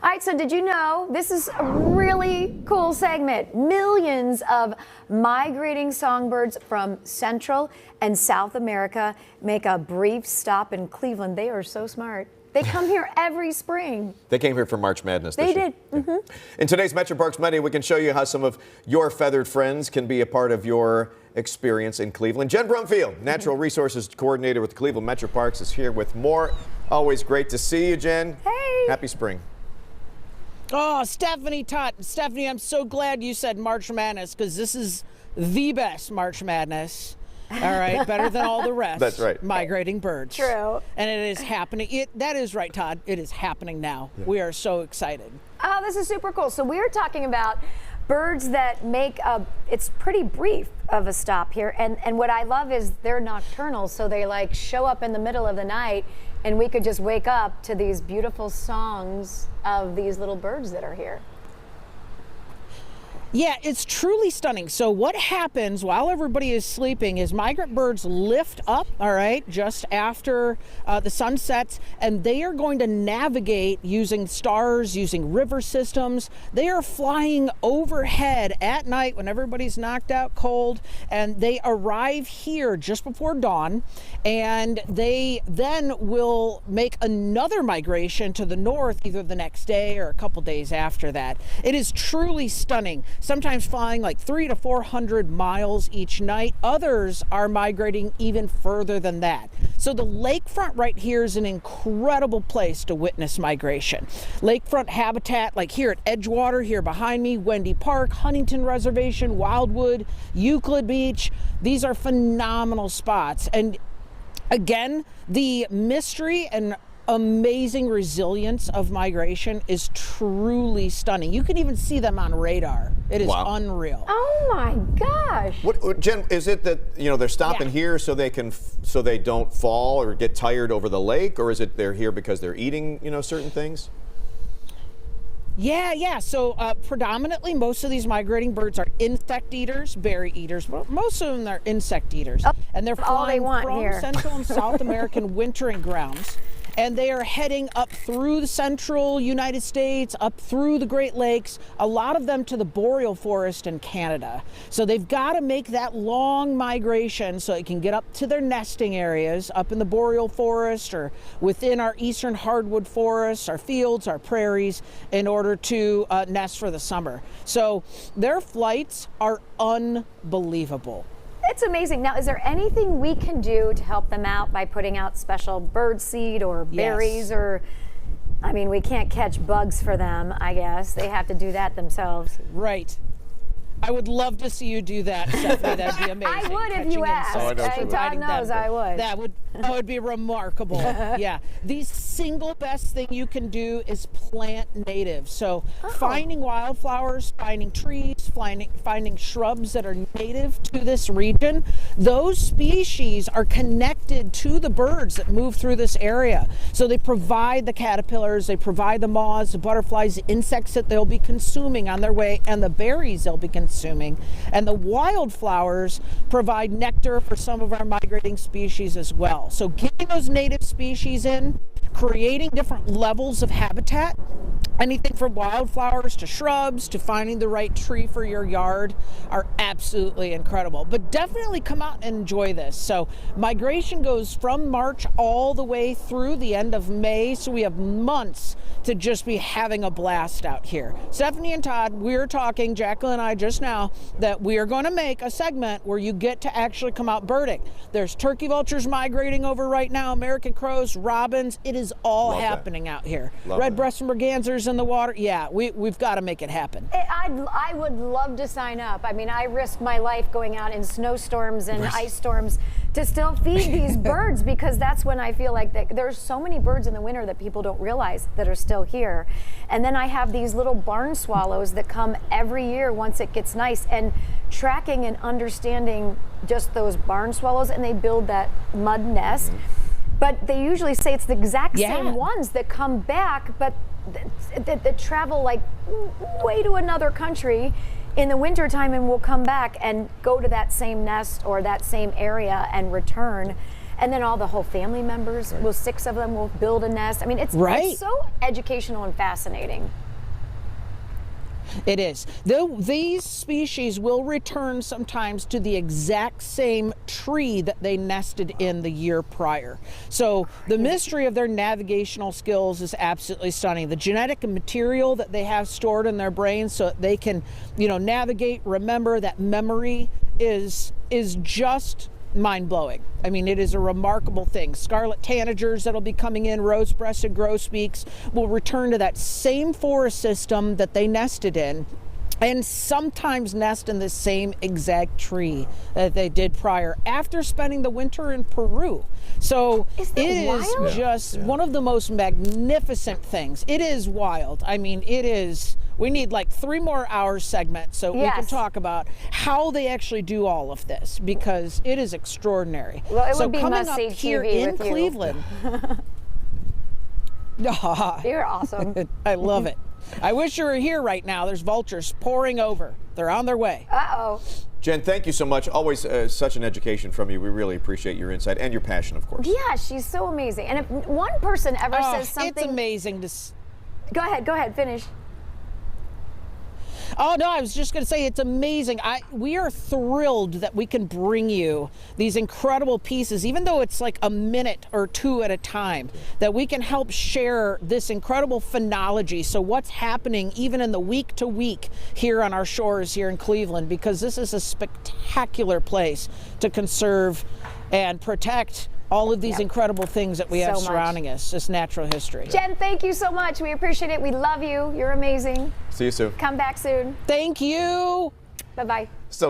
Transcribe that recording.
All right, so did you know this is a really cool segment? Millions of migrating songbirds from Central and South America make a brief stop in Cleveland. They are so smart. They come here every spring. They came here for March Madness this year. They did. Mm-hmm. In today's Metro Parks Monday, we can show you how some of your feathered friends can be a part of your experience in Cleveland. Jen Brumfield, Natural Resources Coordinator with Cleveland Metro Parks, is here with more. Always great to see you, Jen. Hey. Happy spring. Oh, Stephanie Todd. Stephanie, I'm so glad you said March Madness because this is the best March Madness. All right, better than all the rest. That's right. Migrating birds. True. And it is happening. That is right, Todd. It is happening now. Yeah. We are so excited. Oh, this is super cool. So we're talking about birds that make it's pretty brief of a stop here. And what I love is they're nocturnal, so they like show up in the middle of the night and we could just wake up to these beautiful songs of these little birds that are here. Yeah, it's truly stunning. So what happens while everybody is sleeping is migrant birds lift up, all right, just after the sun sets, and they are going to navigate using stars, using river systems. They are flying overhead at night when everybody's knocked out cold, and they arrive here just before dawn, and they then will make another migration to the north either the next day or a couple days after that. It is truly stunning. Sometimes flying like 300 to 400 miles each night. Others are migrating even further than that. So the lakefront right here is an incredible place to witness migration. Lakefront habitat, like here at Edgewater, here behind me, Wendy Park, Huntington Reservation, Wildwood, Euclid Beach. These are phenomenal spots. And again, the mystery and amazing resilience of migration is truly stunning. You can even see them on radar. It is unreal. Oh my gosh. What, Jen, is it that they're stopping here so they don't fall or get tired over the lake, or is it they're here because they're eating certain things? Yeah. So predominantly, most of these migrating birds are insect eaters, berry eaters. But most of them are insect eaters, and they're flying from here. Central and South American wintering grounds. And they are heading up through the central United States, up through the Great Lakes, a lot of them to the boreal forest in Canada. So they've got to make that long migration so they can get up to their nesting areas up in the boreal forest or within our eastern hardwood forests, our fields, our prairies, in order to nest for the summer. So their flights are unbelievable. It's amazing. Now, is there anything we can do to help them out by putting out special bird seed or berries or, I mean, we can't catch bugs for them, I guess. They have to do that themselves. Right. I would love to see you do that, Stephanie. That'd be amazing. I would if you asked. Todd knows I would. That would be remarkable. Yeah. The single best thing you can do is plant native. So finding wildflowers, finding trees, finding shrubs that are native to this region, those species are connected to the birds that move through this area. So they provide the caterpillars, they provide the moths, the butterflies, the insects that they'll be consuming on their way, and the berries they'll be consuming. And the wildflowers provide nectar for some of our migrating species as well. So getting those native species in, creating different levels of habitat, anything from wildflowers to shrubs to finding the right tree for your yard are absolutely incredible. But definitely come out and enjoy this. So migration goes from March all the way through the end of May. So we have months to just be having a blast out here. Stephanie and Todd, we're talking, Jacqueline and I just now, that we are going to make a segment where you get to actually come out birding. There's turkey vultures migrating over right now, American crows, robins. It is all happening out here. Red-breasted mergansers in the water. Yeah, we've got to make it happen. I would love to sign up. I mean, I risk my life going out in snowstorms and ice storms to still feed these birds, because that's when I feel like there's so many birds in the winter that people don't realize that are still here. And then I have these little barn swallows that come every year once it gets nice, and tracking and understanding just those barn swallows, and they build that mud nest. But they usually say it's the exact same ones that come back, but that travel like way to another country in the wintertime and will come back and go to that same nest or that same area and return. and then all the whole family members, well, 6 of them will build a nest. I mean, it's so educational and fascinating. It is. These species will return sometimes to the exact same tree that they nested in the year prior. So the mystery of their navigational skills is absolutely stunning. The genetic material that they have stored in their brains so that they can, navigate, remember, that memory is just mind-blowing. I mean, it is a remarkable thing. Scarlet tanagers that'll be coming in, rose-breasted grosbeaks, will return to that same forest system that they nested in, and sometimes nest in the same exact tree that they did prior after spending the winter in Peru. So it is just one of the most magnificent things. It is wild. I mean, it is. We need like 3 more hours segment so we can talk about how they actually do all of this, because it is extraordinary. Well, it so would be coming must-see up here TV in with you. Cleveland. You're awesome. I love it. I wish you were here right now. There's vultures pouring over. They're on their way. Uh-oh. Jen, thank you so much. Always such an education from you. We really appreciate your insight and your passion, of course. Yeah, she's so amazing. And if one person ever says something... It's amazing to... Go ahead, finish. Oh, no, I was just going to say it's amazing. We are thrilled that we can bring you these incredible pieces, even though it's like a minute or 2 at a time, that we can help share this incredible phenology. So what's happening even in the week to week here on our shores here in Cleveland, because this is a spectacular place to conserve and protect all of these incredible things that we have surrounding us, this natural history. Jen, thank you so much. We appreciate it. We love you. You're amazing. See you soon. Come back soon. Thank you. Bye-bye. So